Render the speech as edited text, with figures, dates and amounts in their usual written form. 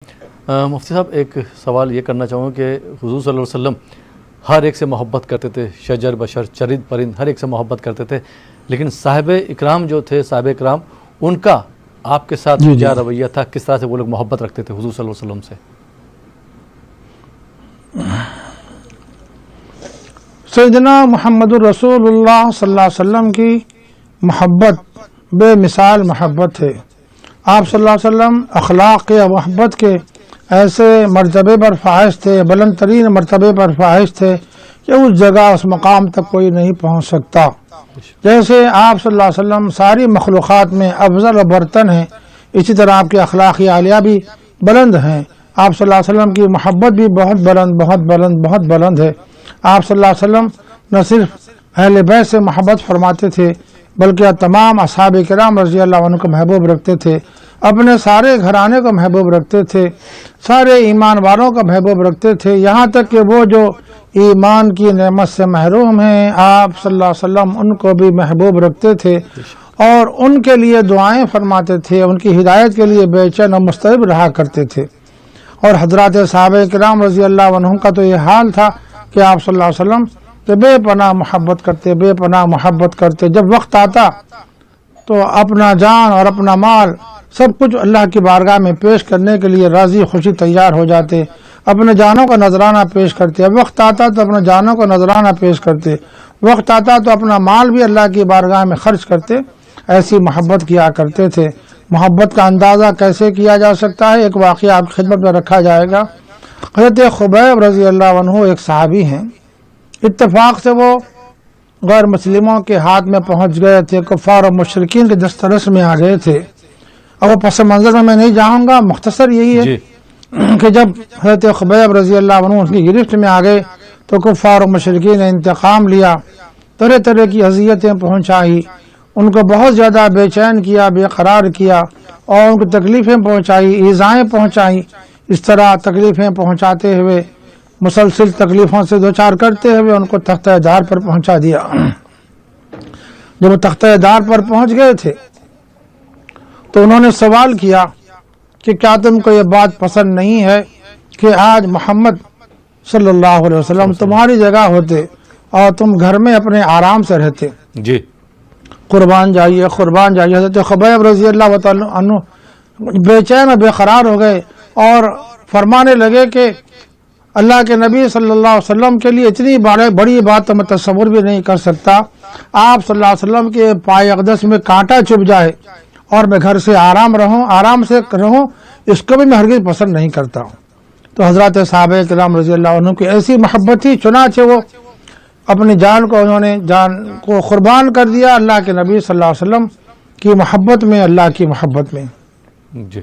مفتی صاحب ایک سوال یہ کرنا چاہوں گا کہ حضور صلی اللہ علیہ وسلم ہر ایک سے محبت کرتے تھے، شجر بشر چرند پرند ہر ایک سے محبت کرتے تھے، لیکن صاحب اکرام جو تھے صاحب اکرام ان کا آپ کے ساتھ کیا رویہ تھا، کس طرح سے وہ لوگ محبت رکھتے تھے حضور صلی اللہ علیہ وسلم سے؟ سیدنا محمد الرسول اللہ صلی اللہ علیہ وسلم کی محبت بے مثال محبت ہے۔ آپ صلی اللہ علیہ وسلم اخلاق کے محبت کے ایسے مرتبے پر فائز تھے، بلند ترین مرتبے پر فائز تھے کہ اس جگہ اس مقام تک کوئی نہیں پہنچ سکتا۔ جیسے آپ صلی اللہ علیہ وسلم ساری مخلوقات میں افضل و برتر ہیں، اسی طرح آپ کے اخلاقی عالیہ بھی بلند ہیں۔ آپ صلی اللہ علیہ وسلم کی محبت بھی بہت بلند بہت بلند بہت بلند ہے۔ آپ صلی اللہ علیہ وسلم نہ صرف اہل بیت سے محبت فرماتے تھے بلکہ تمام اصحاب کرام رضی اللہ عنہ کو محبوب رکھتے تھے، اپنے سارے گھرانے کو محبوب رکھتے تھے، سارے ایمان والوں کو محبوب رکھتے تھے، یہاں تک کہ وہ جو ایمان کی نعمت سے محروم ہیں آپ صلی اللہ علیہ وسلم ان کو بھی محبوب رکھتے تھے اور ان کے لیے دعائیں فرماتے تھے، ان کی ہدایت کے لیے بے چین و مضطرب رہا کرتے تھے۔ اور حضرات صحابہ کرام رضی اللہ عنہم کا تو یہ حال تھا کہ آپ صلی اللہ علیہ وسلم کہ بے پناہ محبت کرتے، بے پناہ محبت کرتے، جب وقت آتا تو اپنا جان اور اپنا مال سب کچھ اللہ کی بارگاہ میں پیش کرنے کے لیے راضی خوشی تیار ہو جاتے، اپنے جانوں کا نذرانہ پیش کرتے، وقت آتا تو اپنے جانوں کا نذرانہ پیش کرتے، وقت آتا تو اپنا مال بھی اللہ کی بارگاہ میں خرچ کرتے، ایسی محبت کیا کرتے تھے۔ محبت کا اندازہ کیسے کیا جا سکتا ہے، ایک واقعہ آپ کی خدمت میں رکھا جائے گا۔ حضرت خبیب رضی اللہ عنہ ایک صحابی ہیں، اتفاق سے وہ غیر مسلموں کے ہاتھ میں پہنچ گئے تھے، کفار و مشرکین کے دسترس میں آ گئے تھے۔ اور وہ پس منظر میں نہیں جاؤں گا، مختصر یہی ہے کہ جب حضرت خبیب رضی اللہ عنہ اس کی گرفت میں آ گئے تو کفار و مشرکین نے انتقام لیا، طرح طرح کی اذیتیں پہنچائی، ان کو بہت زیادہ بے چین کیا، بے قرار کیا اور ان کو تکلیفیں پہنچائی، ایذائیں پہنچائیں۔ اس طرح تکلیفیں پہنچاتے ہوئے، مسلسل تکلیفوں سے دوچار کرتے ہوئے ان کو تختہ دار پر پہنچا دیا۔ جب وہ تختہ دار پر پہنچ گئے تھے تو انہوں نے سوال کیا کہ کیا تم کو یہ بات پسند نہیں ہے کہ آج محمد صلی اللہ علیہ وسلم تمہاری جگہ ہوتے اور تم گھر میں اپنے آرام سے رہتے؟ جی قربان جائیے قربان جائیے۔ حضرت خبیب رضی اللہ تعالیٰ عنہ بے چین و بے قرار ہو گئے اور فرمانے لگے کہ اللہ کے نبی صلی اللہ علیہ وسلم کے لیے اتنی بڑی بات تو میں تصور بھی نہیں کر سکتا، آپ صلی اللہ علیہ وسلم کے پائے اقدس میں کانٹا چبھ جائے اور میں گھر سے آرام سے رہوں، اس کو بھی میں ہرگز پسند نہیں کرتا ہوں۔ تو حضرات صحابہ کرام رضی اللہ عنہ کی ایسی محبت تھی، چنانچہ وہ اپنی جان کو انہوں نے جان کو قربان کر دیا اللہ کے نبی صلی اللہ علیہ وسلم کی محبت میں، اللہ کی محبت میں۔ جی